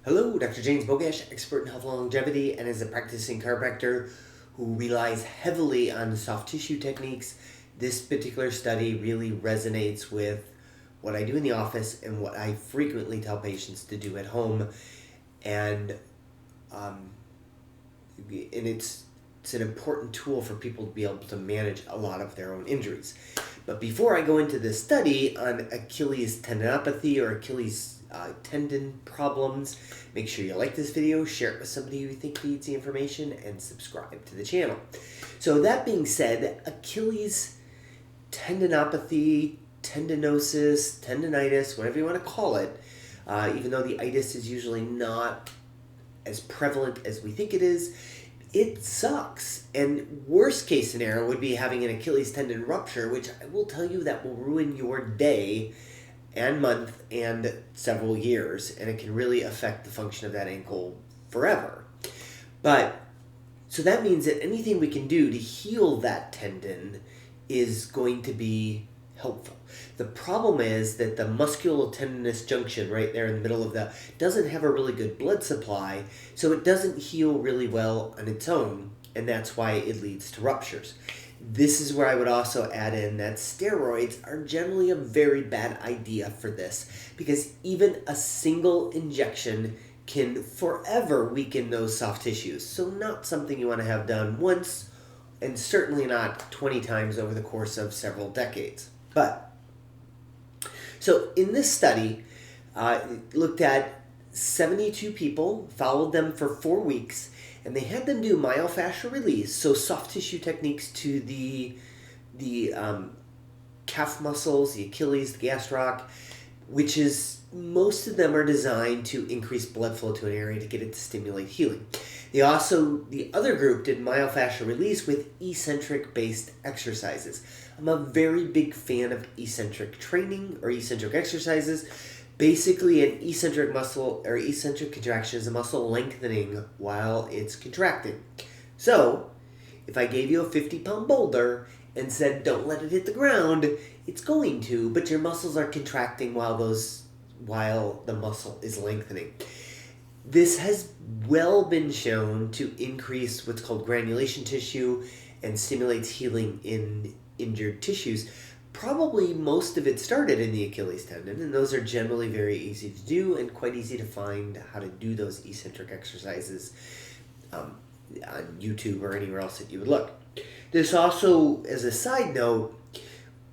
Hello, Dr. James Bogash, expert in health and longevity, and as a practicing chiropractor who relies heavily on soft tissue techniques, this particular study really resonates with what I do in the office and what I frequently tell patients to do at home. And it's an important tool for people to be able to manage a lot of their own injuries. But before I go into this study on Achilles tendinopathy or Achilles tendon problems, make sure you like this video, share it with somebody you think needs the information, and subscribe to the channel. So that being said, Achilles tendinopathy, tendinosis, tendinitis, whatever you want to call it, even though the itis is usually not as prevalent as we think it is, it sucks. And worst case scenario would be having an Achilles tendon rupture, which I will tell you that will ruin your day and month and several years, and it can really affect the function of that ankle forever. But so that means that anything we can do to heal that tendon is going to be helpful. The problem is that the musculotendinous junction right there in the middle of the doesn't have a really good blood supply, so it doesn't heal really well on its own, and that's why it leads to ruptures. This is where I would also add in that steroids are generally a very bad idea for this, because even a single injection can forever weaken those soft tissues. So not something you want to have done once, and certainly not 20 times over the course of several decades. So in this study, looked at 72 people, followed them for 4 weeks, and they had them do myofascial release, so soft tissue techniques to the calf muscles, the Achilles, the gastroc, which is, most of them are designed to increase blood flow to an area to get it to stimulate healing. The other group did myofascial release with eccentric based exercises. I'm a very big fan of eccentric training or eccentric exercises. Basically, an eccentric muscle or eccentric contraction is a muscle lengthening while it's contracting. So, if I gave you a 50-pound boulder and said don't let it hit the ground, it's going to, but your muscles are contracting while the muscle is lengthening. This has well been shown to increase what's called granulation tissue and stimulates healing in injured tissues. Probably most of it started in the Achilles tendon, and those are generally very easy to do and quite easy to find how to do those eccentric exercises on YouTube or anywhere else that you would look. This also, as a side note,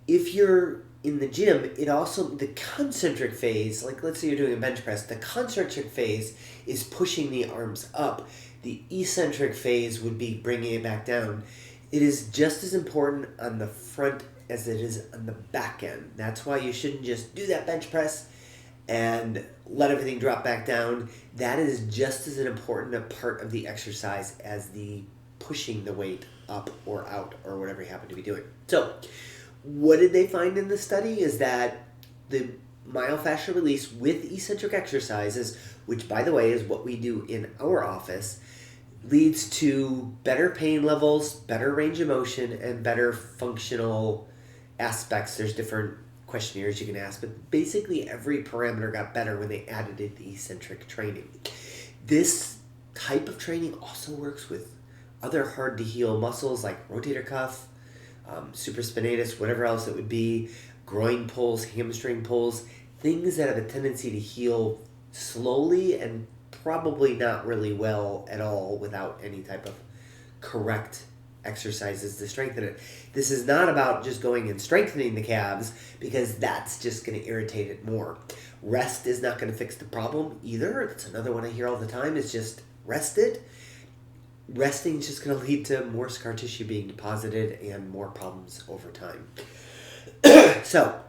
if you're in the gym, the concentric phase, like let's say you're doing a bench press, the concentric phase is pushing the arms up. The eccentric phase would be bringing it back down. It is just as important on the front as it is on the back end. That's why you shouldn't just do that bench press and let everything drop back down. That is just as an important a part of the exercise as the pushing the weight up or out or whatever you happen to be doing. So, what did they find in the study is that the myofascial release with eccentric exercises, which by the way is what we do in our office, leads to better pain levels, better range of motion, and better functional aspects. There's different questionnaires you can ask, but basically every parameter got better when they added in the eccentric training. This type of training also works with other hard to heal muscles like rotator cuff, supraspinatus, whatever else it would be, groin pulls, hamstring pulls, things that have a tendency to heal slowly and probably not really well at all without any type of correct exercises to strengthen it. This is not about just going and strengthening the calves, because that's just going to irritate it more. Rest is not going to fix the problem either. That's another one I hear all the time, is just rest it. Resting is just going to lead to more scar tissue being deposited and more problems over time. So,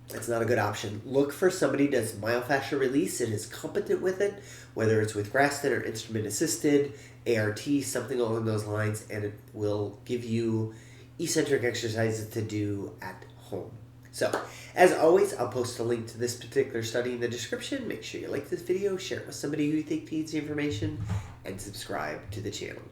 that's not a good option. Look for somebody who does myofascial release and is competent with it, whether it's with Graston or instrument assisted, ART, something along those lines, and it will give you eccentric exercises to do at home. So, as always, I'll post a link to this particular study in the description. Make sure you like this video, share it with somebody who you think needs the information, and subscribe to the channel.